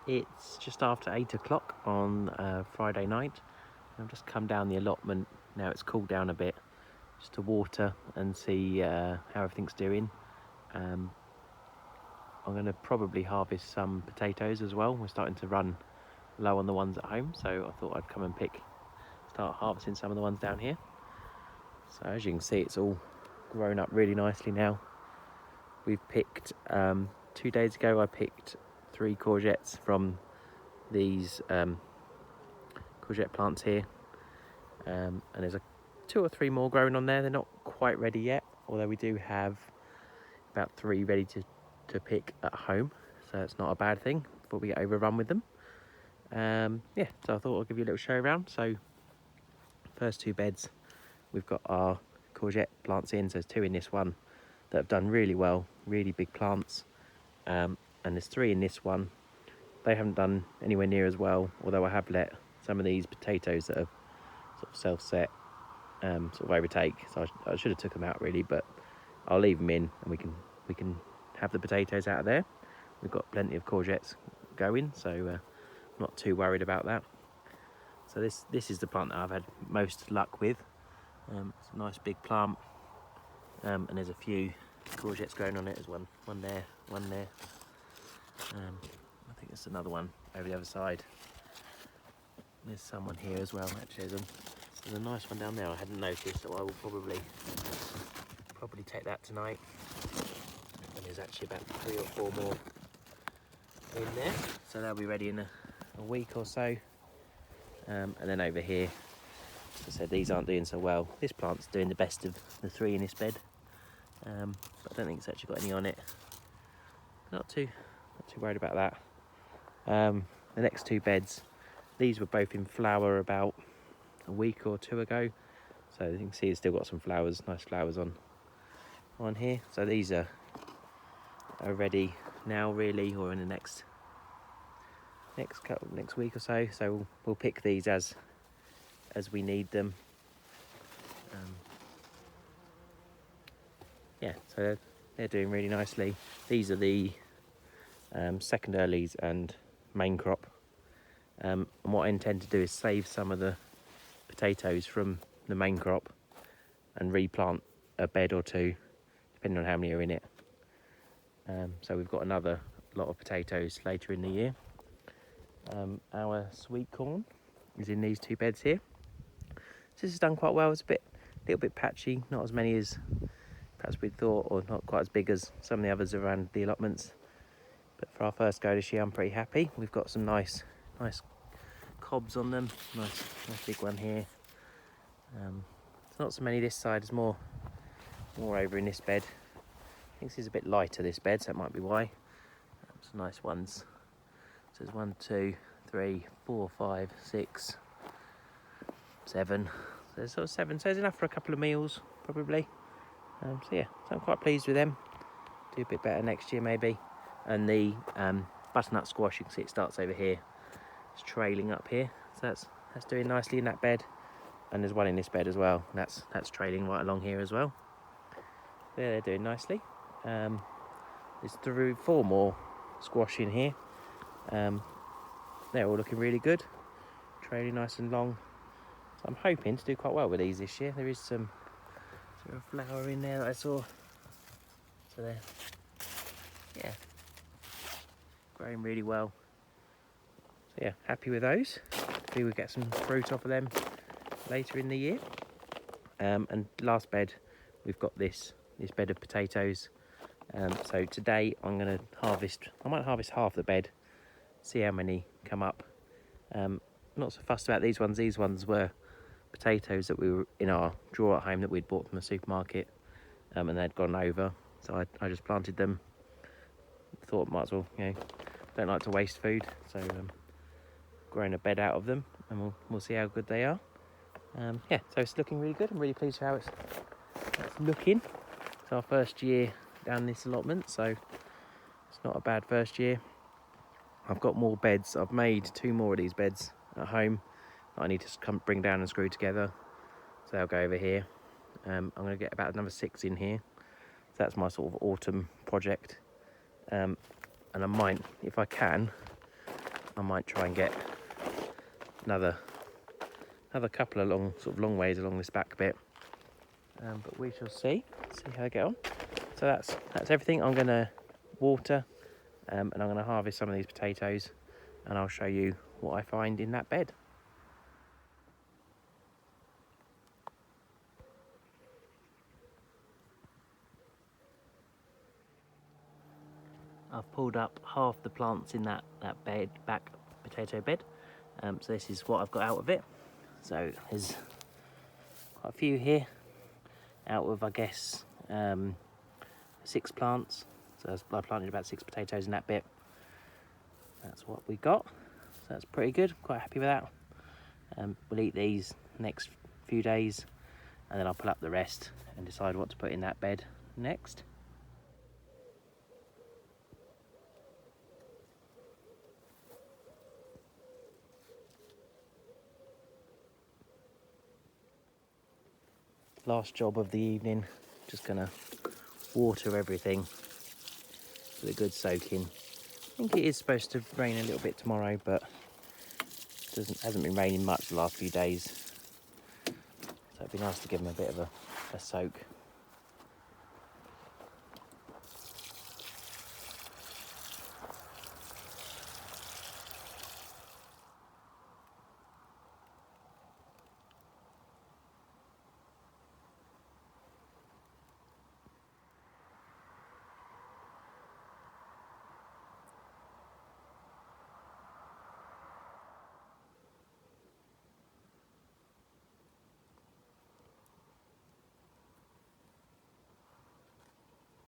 It's just after 8 o'clock on Friday night. I've just come down the allotment. Now it's cooled down a bit, just to water and see how everything's doing. I'm going to probably harvest some potatoes as well. We're starting to run low on the ones at home, so I thought I'd come and start harvesting some of the ones down here. So as you can see, it's all grown up really nicely now. We've picked 2 days ago I picked 3 courgettes from these courgette plants here, and there's 2 or 3 more growing on there. They're not quite ready yet, although we do have about 3 ready to pick at home, so it's not a bad thing before we get overrun with them. Yeah, so I thought I'd give you a little show around. So first 2 beds, we've got our courgette plants in. So there's 2 in this one that have done really well, really big plants, and there's 3 in this one. They haven't done anywhere near as well, although I have let some of these potatoes that are sort of self-set sort of overtake. So I should have took them out really, but I'll leave them in, and we can have the potatoes out of there. We've got plenty of courgettes going, so not too worried about that. So this is the plant that I've had most luck with. It's a nice big plant, and there's a few courgettes growing on it. There's one there, one there. I think there's another one over the other side. There's someone here as well. Actually, there's a nice one down there I hadn't noticed, so I will probably take that tonight. And there's actually about 3 or 4 more in there, so they'll be ready in a week or so. And then over here, as I said, these aren't doing so well. This plant's doing the best of the 3 in this bed, but I don't think it's actually got any on it. Not too worried about that. The next 2 beds, these were both in flower about a week or 2 ago, so you can see it's still got some flowers, nice flowers on here. So these are ready now really, or in the next week or so. So we'll pick these as we need them. Yeah, so they're doing really nicely. These are the second earlies and main crop, and what I intend to do is save some of the potatoes from the main crop and replant a bed or 2 depending on how many are in it. So we've got another lot of potatoes later in the year. Our sweet corn is in these 2 beds here. So this has done quite well. It's a little bit patchy, not as many as perhaps we'd thought, or not quite as big as some of the others around the allotments. But for our first go this year, I'm pretty happy. We've got some nice cobs on them. Nice big one here. There's not so many this side. There's more over in this bed. I think this is a bit lighter, this bed, so that might be why. Some nice ones. So there's 1, 2, 3, 4, 5, 6, 7. So there's sort of 7. So there's enough for a couple of meals, probably. So yeah, so I'm quite pleased with them. Do a bit better next year, maybe. And the butternut squash, you can see it starts over here. It's trailing up here, so that's doing nicely in that bed. And there's one in this bed as well. And that's trailing right along here as well. Yeah, they're doing nicely. There's 4 more squash in here. They're all looking really good, trailing nice and long. So I'm hoping to do quite well with these this year. There is some sort of flower in there that I saw. So they're, yeah, growing really well. So yeah, happy with those. Hopefully we'll get some fruit off of them later in the year. And last bed, we've got this bed of potatoes. So today I might harvest half the bed, see how many come up. Not so fussed about these ones. These ones were potatoes that we were in our drawer at home that we'd bought from the supermarket, and they'd gone over. So I just planted them. Thought might as well, don't like to waste food, so grown a bed out of them, and we'll see how good they are. Yeah, so it's looking really good. I'm really pleased with how it's looking. It's our first year down this allotment, so it's not a bad first year. I've got more beds. I've made 2 more of these beds at home that I need to bring down and screw together. So they'll go over here. I'm going to get about another 6 in here. So that's my sort of autumn project. And I might, if I can, I might try and get another couple of long ways along this back bit. But we shall see how I get on. So that's everything. I'm going to water and I'm going to harvest some of these potatoes, and I'll show you what I find in that bed. I've pulled up half the plants in that back potato bed. So this is what I've got out of it. So there's quite a few here out of, I guess, 6 plants. So I planted about 6 potatoes in that bit. That's what we got. So that's pretty good. Quite happy with that. We'll eat these next few days, and then I'll pull up the rest and decide what to put in that bed next. Last job of the evening, just gonna water everything with a good soaking. I think it is supposed to rain a little bit tomorrow, but hasn't been raining much the last few days. So it'd be nice to give them a bit of a soak.